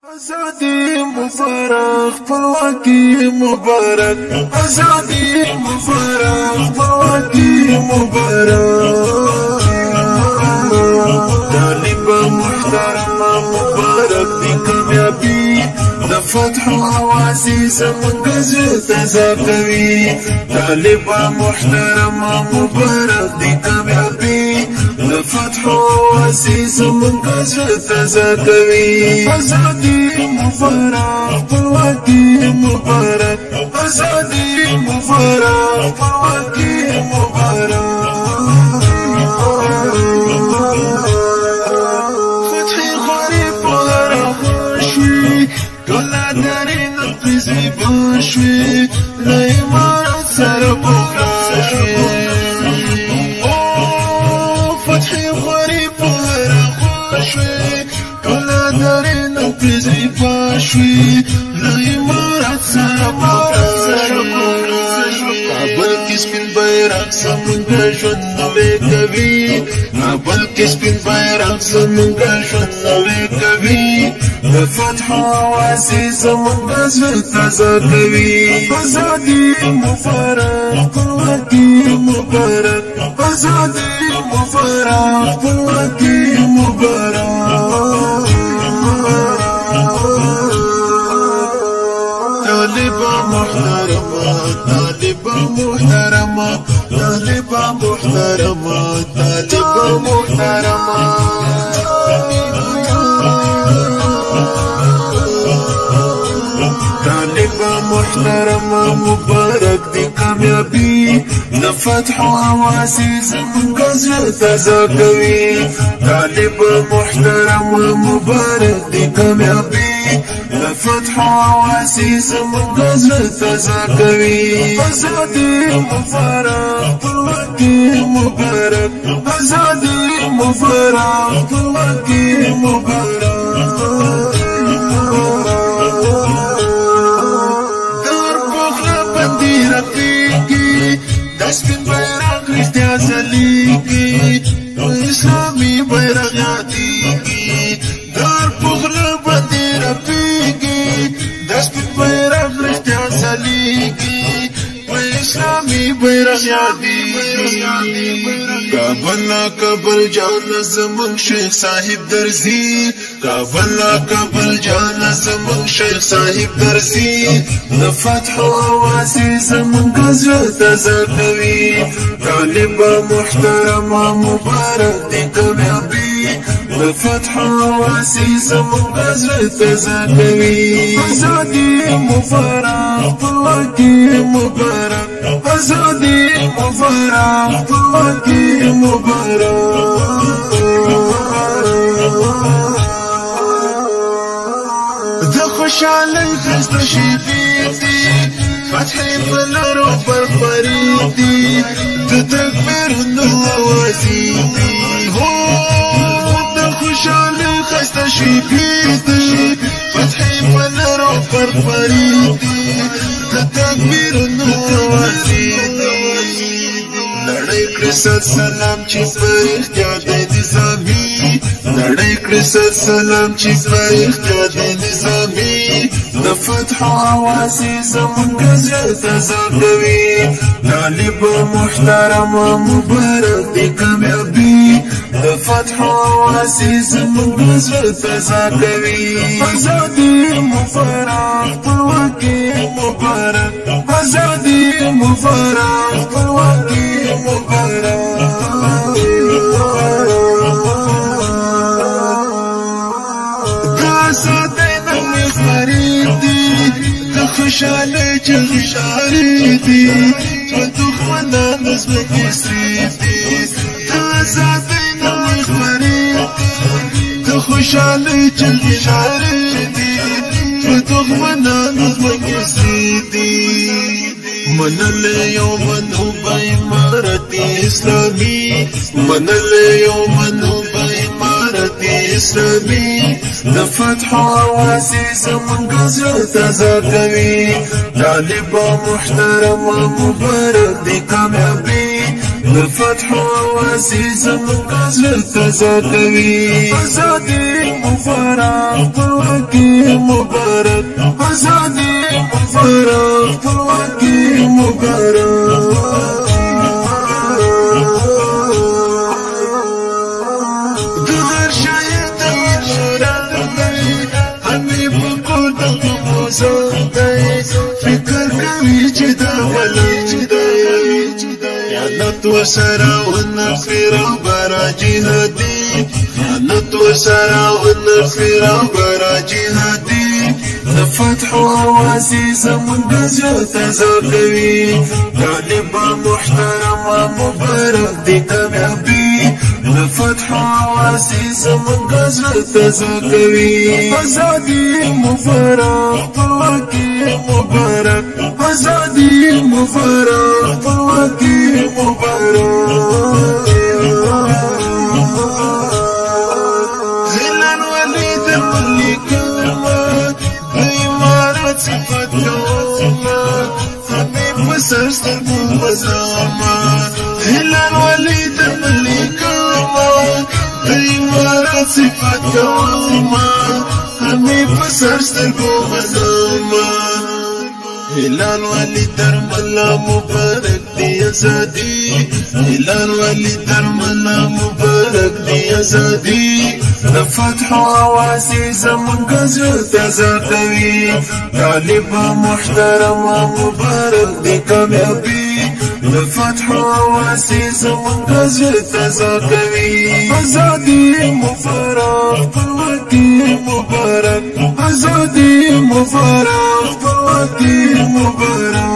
آزادی مبارک خپلواکي مبارک آزادی مبارک خپلواکي مبارک طالب محترم مبارک دی کامیابی د فتح او عزیز منګز تزا کوي طالب محترم مبارک دی کامیابی د فتح او عزیز منګز تزا کوي آزادی مبارک خپلواکي مبارک آزادی مبارک خپلواکي مبارک فتح خوري پر خوشي کلا درین پزی باشوي لا امارت سر باشوي او فتح خوري پر خوشي کلا درین پزی باشوي لا امارت سر باشوي کابل کې سپین بیرغ زمونږ ژوند نوې کوي کابل کې سپین بیرغ زمونږ ژوند نوې کوي د فتح او عزیز زمونږ زړه تازه کوي آزادي مبارک خپلواکي مبارک آزادي مبارک خپلواکي مبارک طالب محترم طالب محترم طالب محترم طالب محترم طالب محترم مبارک دی کامیابی د فتح او عزیز منګز تازه کوي طالب محترم مبارک دی کامیابی د فتح او عزیز منګز تازه کوي آزادی مبارک خپلواکي مبارک آزادی مبارک خپلواکي مبارک سپین بیرغ رښتیا ځلیږي اسلامي بیرغ یادېږي در په غره باندې رپېږي د سپین بیرغ رښتیا ځلیږي اسلامي بیرغ یادېږي کابل جان زمون شیخ صاحب درځي کابل جان زمون شیخ صاحب درځي د فتح او عزیز منګز تازه کوي طالب محترم مبارک دی کامیابی د فتح او عزیز منګز تازه کوي آزادي مبارک خپلواکي مبارک آزادي مبارک خپلواکي مبارک خوشحالی خسته شیبی دی فتحی پلارو بربری دی د تکبیرونو آوازی دی د خوشحالی خسته شیبی دی فتحی پلارو بربری دی د تکبیرونو آوازی دی لړۍ کړه سلام چې په اختیار د نظامي لړۍ کړه سلام چې په اختیار د نظامي د فتح او عزیز منګز تازه کوي طالب محترم مبارک دی کامیابی د فتح او عزیز منګز تازه کوي آزادي مبارک خپلواکي مبارک آزادي مبارک خپلواکي خوشاله چغې شارې دي په دښمنانو زمکې سرې دي د ازادۍ نوې خپرې دي د خوشالۍ چغې شارې دي په دښمنانو زمکې سرې دي منل یومنو به امارت اسلامي منل یومنو به امارت اسلامي د فتح او عزیز منګز تازه کوي طالب محترم مبارک دی کامیابی فتح وواسي زمونږ زړه تازه کوي ازادي مبارک خپلواکي مبارک ازادي مبارک خپلواکي مبارک د هر شاید د مبارک همې په کور د موزه فکر کوي چې دا ولې وسرا والنصير وبرا جهادي حلت وسرا والنصير وبرا جهادي فتح وواسيس من قزر تزاقوي طالب محترم ومبارك دي كاميابي فتح وواسيس من قزر تزاقوي ازادي مبارك طلوكي مبارك ازادي مبارك طلوكي مبارك هلال وليد الملك بإمارات صفات كوما حبيب وسرست المبزامة هلال وليد الملك بإمارات صفات كوما حبيب وسرست المبزامة هلال ولي درملا مبارك دي ازادي هلال ولي درملا مبارك دي ازادي فتح وواسي زمن قزر تزاقوي طالب محترم مبارك دي كاميابي فتح وواسي زمن قزر تزاقوي ازادي مبارك طلوكي مبارك ازادي مبارك طلوكي مبارك